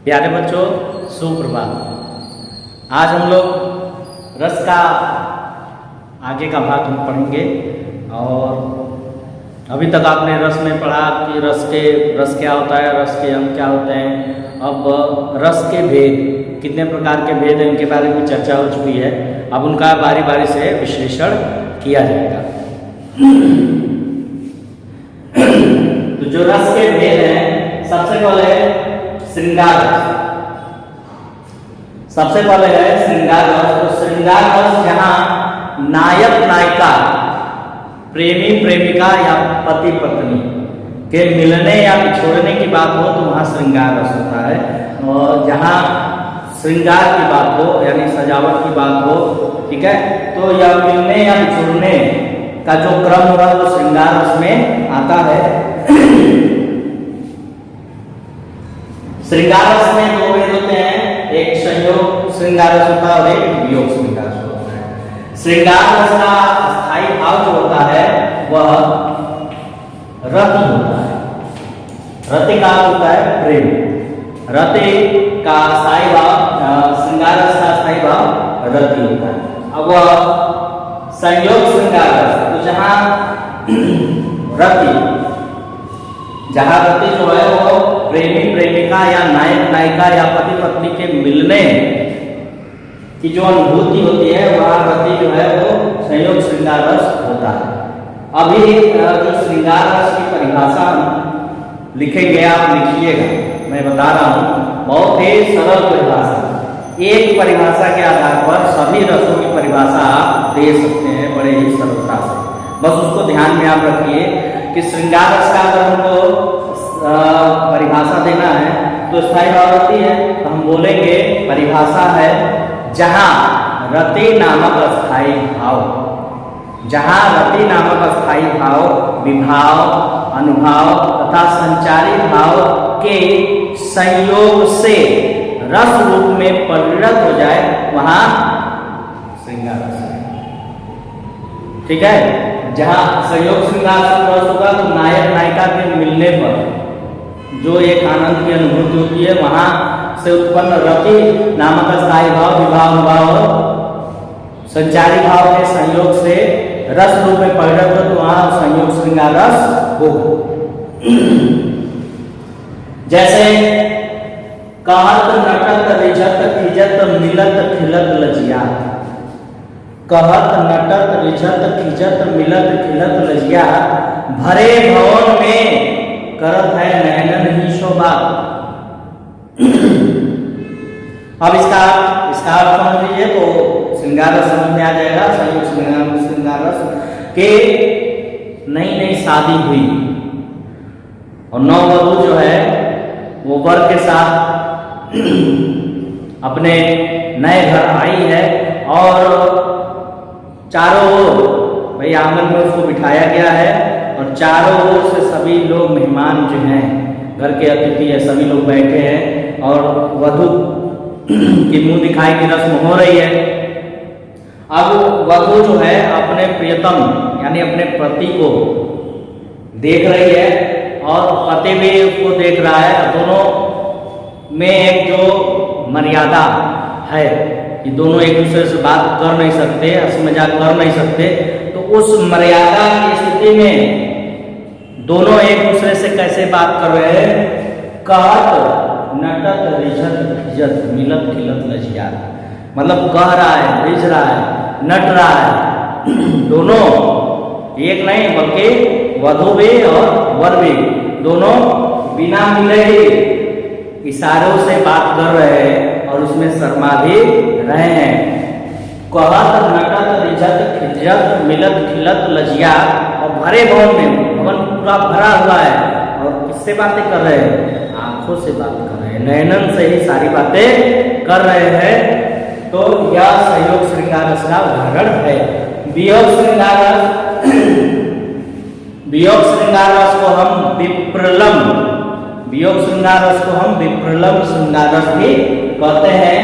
प्यारे बच्चों, सुप्रभात। आज हम लोग रस का आगे का भाग हम पढ़ेंगे। और अभी तक आपने रस में पढ़ा कि रस क्या होता है, रस के अंग क्या होते हैं। अब रस के भेद, कितने प्रकार के भेद हैं, इनके बारे में चर्चा हो चुकी है। अब उनका बारी बारी से विश्लेषण किया जाएगा। तो जो रस के भेद हैं, सबसे पहले श्रृंगार रस। सबसे पहले है श्रृंगार रस। तो श्रृंगार रस जहां नायक नायिका, प्रेमी प्रेमिका या पति पत्नी के मिलने या बिछोड़ने की बात हो तो वहां श्रृंगार रस होता है। और जहां श्रृंगार की बात हो यानी सजावट की बात हो, ठीक है, तो यह मिलने या बिछोड़ने का जो क्रम होगा वो श्रृंगार रस में आता है। श्रृंगार रस में दो भेद होते हैं, एक संयोग श्रृंगार रस होता है और एक वियोग श्रृंगार रस होता है। श्रृंगार रस का स्थायी भाव जो होता है वह रति होता है। रति का होता है प्रेम। रति का स्थायी भाव, श्रृंगार रस का स्थायी भाव रति होता है। अब वह संयोग श्रृंगार रस, तो जहां रति जो है वो प्रेमी प्रेमिका या नायक नायिका या पति पत्नी के मिलने की जो अनुभूति होती है वह रति जो है वो संयोग श्रृंगार रस होता है। अभी जो श्रृंगार रस की परिभाषा लिखेंगे, आप लिखिएगा, मैं बता रहा हूँ, बहुत ही सरल परिभाषा। एक परिभाषा के आधार पर सभी रसों की परिभाषा आप दे सकते हैं बड़े ही सरलता से। बस उसको ध्यान में आप रखिए कि श्रृंगार रस का अगर हमको परिभाषा देना है तो स्थायी भाव रति है, तो हम बोलेंगे परिभाषा है जहां रति नामक स्थायी भाव, जहां रति नामक स्थायी भाव विभाव, अनुभाव तथा संचारी भाव के संयोग से रस रूप में परिणत हो जाए वहां श्रृंगार रस है। ठीक है, जहां संयोग श्रृंगार रस होगा तो नायक नायिका के मिलने पर जो एक आनंद की अनुभूति होती है वहां से उत्पन्न रति नामक स्थायी भाव विभाव अनुभाव संचारी भाव के संयोग से रस रूप में परिणत हो तो वहां संयोग श्रृंगार रस होगा। जैसे कहत नटत रिझत खिजत मिलत खिलत लजिया। कहत नटत रिझत खिजत मिलत खिलत लजिया, भरे भवन में करत है नयनन ही शोभा। अब इसका अर्थ समझ लीजिए तो श्रृंगार रस समझ में आ जाएगा। संयोग श्रृंगार रस के नई शादी हुई और नववधू जो है वो वर के साथ अपने नए घर आई है और चारों ओर भाई आंगन में उसको बिठाया गया है और चारों ओर से सभी लोग मेहमान जो हैं, घर के अतिथि है, सभी लोग बैठे हैं और वधू की मुंह दिखाई की रस्म हो रही है। अब वधू जो है अपने प्रियतम यानी अपने पति को देख रही है और पति भी उसको देख रहा है। दोनों में एक जो मर्यादा है कि दोनों एक दूसरे से बात कर नहीं सकते, हंसी मजाक कर नहीं सकते, तो उस मर्यादा की स्थिति में दोनों एक दूसरे से कैसे बात कर रहे हैं? कहत नटत रिझत खिजत मिलत खिलत लजिया, मतलब कह रहा है, रिझ रहा है, नट रहा है। दोनों एक नहीं बल्कि वधू भी और वर भी दोनों बिना मिले ही इशारों से बात कर रहे हैं और उसमें शर्मा भी रहे हैं। कहत नटत रिझत खिजत मिलत खिलत लजिया, और भरे भवन में, भवन पूरा भरा हुआ है और किससे बातें कर रहे हैं? आंखों से बात कर रहे हैं, नयनन से ही सारी बातें कर रहे हैं। तो यह संयोग श्रृंगार रस का उदाहरण है। वियोग श्रृंगार रस, वियोग श्रृंगार रस को हम विप्रलम, वियोग श्रृंगार रस को हम विप्रलम श्रृंगार रस भी कहते हैं।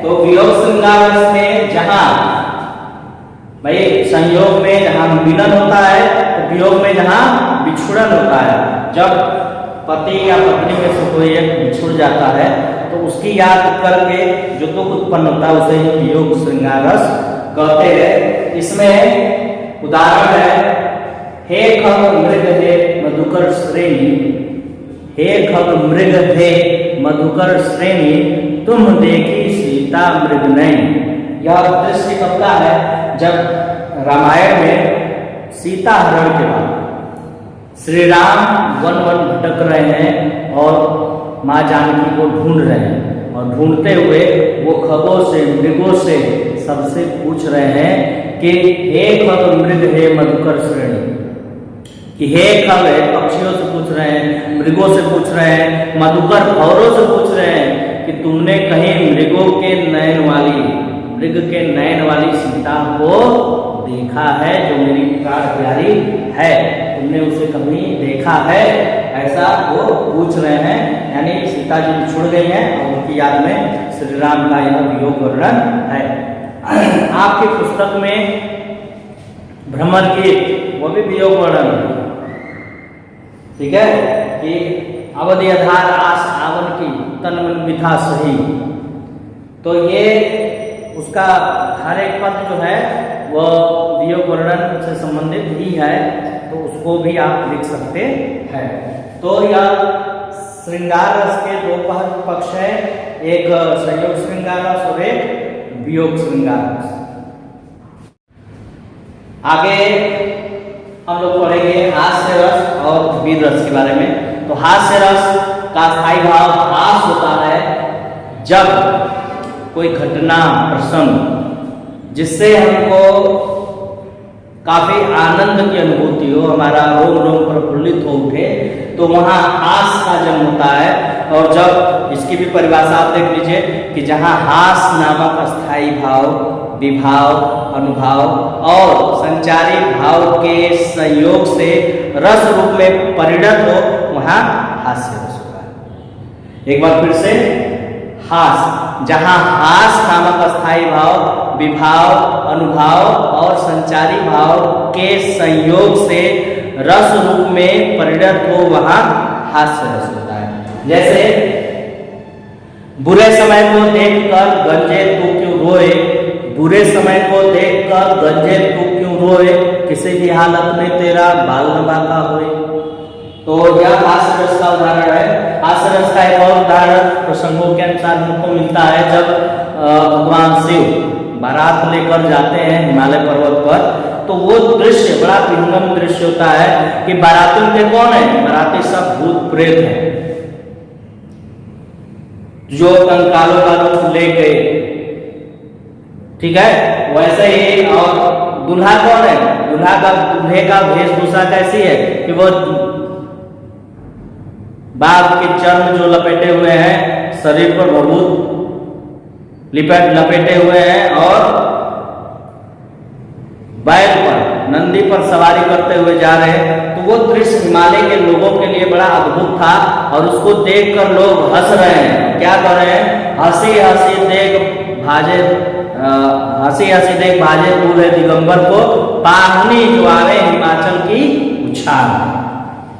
तो वियोग श्रृंगार रस में जहां भाई संयोग में जहां मिलन होता है तो वियोग में जहां बिछुड़न होता है। जब पति या पत्नी में से कोई एक बिछुड़ जाता है तो उसकी याद करके जो दुख उत्पन्न होता है उसे वियोग श्रृंगार रस कहते हैं। इसमें उदाहरण है, हे खग मृग हे मधुकर श्रेणी, हे खग मृग हे मधुकर श्रेणी, तुम देखी सीता मृग नैन। यह दृश्य कब का है? जब रामायण में सीता हरण के बाद श्री राम वन वन भटक रहे हैं और माँ जानकी को ढूंढ रहे हैं, और ढूंढते हुए वो खगों से मृगों से सबसे पूछ रहे हैं कि हे खग मृग हे मधुकर श्रेणी, कि हे खग है पक्षियों से पूछ रहे हैं, मृगों से पूछ रहे हैं, मधुकर भौरों से पूछ रहे हैं कि तुमने कहीं मृगों के नयन वाली, मृग के नयन वाली सीता को देखा है जो मेरी प्राण प्यारी है, तुमने उसे कभी देखा है? ऐसा वो पूछ रहे हैं। यानी सीता जी बिछुड़ गई हैं और उनकी याद में श्री राम का यह वियोग वर्णन है। आपकी पुस्तक में भ्रमर गीत वो भी वियोग वर्णन है, ठीक है, कि अवधि आधार आस आवन की तन मन बिथा सही, तो ये उसका हर एक पद जो है वो वियोग वर्णन से संबंधित ही है, तो उसको भी आप लिख सकते हैं। तो यह श्रृंगार रस के दो पक्ष है, एक संयोग श्रृंगार रस और एक वियोग श्रृंगार रस। आगे हम लोग पढ़ेंगे हास्य रस और वीर रस के बारे में। तो हास्य रस का स्थायी भाव हास होता है जब कोई घटना प्रसंग जिससे हमको काफी आनंद की अनुभूति हो, हमारा रोम रोम प्रफुल्लित हो उठे, तो वहाँ हास का जन्म होता है। और जब इसकी भी परिभाषा आप देख लीजिए कि जहाँ हास नामक अस्थायी भाव, विभाव, अनुभाव और संचारी भाव के संयोग से रस रूप में परिणत हो, वहाँ हास्य रस होगा। एक बार फिर से, हास, जहाँ हास नामक अस्थायी भाव, विभाव, अनुभाव और संचारी भाव के संयोग से रस रूप में परिणत हो, वहाँ हास्य रस होता है। जैसे बुरे समय को देखकर गंजे तू क्यों रोए, बुरे समय को देखकर गंजे तू क्यों रोए, किसी भी हालत में तेरा बाल न बांका होए। तो यह हास्य रस का उदाहरण है। हास्य रस का एक और उदाहरण प्रसंगों के अनुसार हमको मिलता है जब भगवान शिव बारात लेकर जाते हैं हिमालय पर्वत पर, तो वो दृश्य बड़ा विहंगम दृश्य होता है कि बाराती के कौन है? बाराती सब भूत प्रेत हैं जो कंकालों का रूप ले गए, ठीक है। वैसे ही और दूल्हा कौन है? दूल्हे का वेशभूषा कैसी है कि वो बाघ के चर्म जो लपेटे हुए हैं, शरीर पर भभूत लपेटे हुए हैं और बैल पर, नंदी पर सवारी करते हुए जा रहे हैं। तो वो दृश्य हिमालय के लोगों के लिए बड़ा अद्भुत था और उसको देखकर लोग हंस रहे हैं। क्या कर रहे हैं? हंसी हंसी देख भाजे दूल्हे दिगंबर को, पाहुनी जो आवे हिमाचल की उछाल।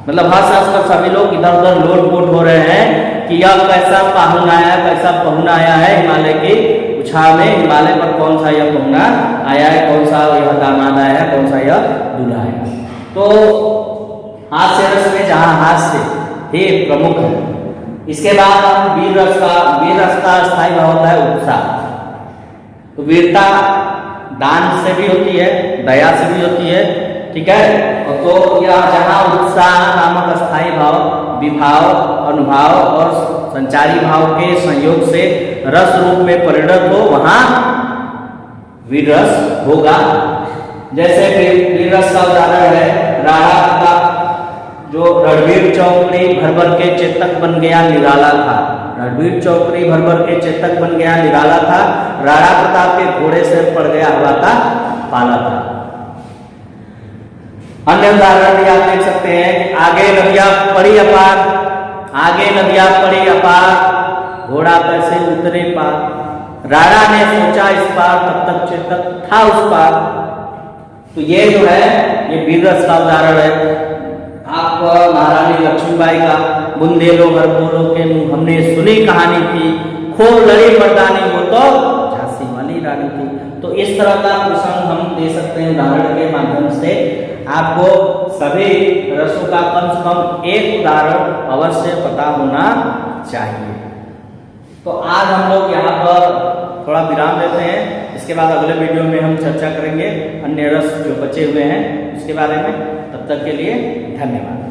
मतलब हंस हंस कर सभी लोग इधर उधर लोटपोट हो रहे हैं कि यह कैसा पाहुन आया है हिमालय की उछाल में, हिमालय पर कौन सा यह पहुना आया है, कौन सा यह दामाद आया है, कौन सा यह दूल्हा है। तो हास्य रस में जहाँ हास्य ही प्रमुख है। इसके बाद हम वीर रस का स्थायी भाव होता है उत्साह। तो वीरता दान से भी होती है, दया से भी होती है, ठीक है। तो यह जहाँ उत्साह नामक अस्थायी भाव, विभाव, अनुभाव और संचारी भाव के संयोग से रस रूप में परिणत हो, वहाँ वीर रस होगा। जैसे वीर रस का उदाहरण है राणा का जो रणवीर चौकड़ी भर भर के चेतक बन गया निराला था। रणवीर चौकड़ी भर भर के चेतक बन गया निराला था, राणा प्रताप के घोड़े से पड़ गया हुआ था पाला था। अन्य उदाहरण भी आप देख सकते हैं कि आगे नदियां पड़ी अपार, घोड़ा कैसे उतरे पार, राणा ने सोचा इस पार तब तक चेतक था उस पार। तो ये जो है ये वीर रस का उदाहरण है। आप महारानी लक्ष्मीबाई का बुंदेलो हर बोलो के मुंह हमने सुनी कहानी थी, खूब लड़ी मर्दानी वो तो झांसी वाली रानी थी। तो इस तरह का प्रसंग हम दे सकते हैं उदाहरण के माध्यम से। आपको सभी रसों का कम से कम एक उदाहरण अवश्य पता होना चाहिए। तो आज हम लोग यहाँ पर थोड़ा विराम देते हैं, इसके बाद अगले वीडियो में हम चर्चा करेंगे अन्य रस जो बचे हुए हैं उसके बारे में। तब तक के लिए धन्यवाद।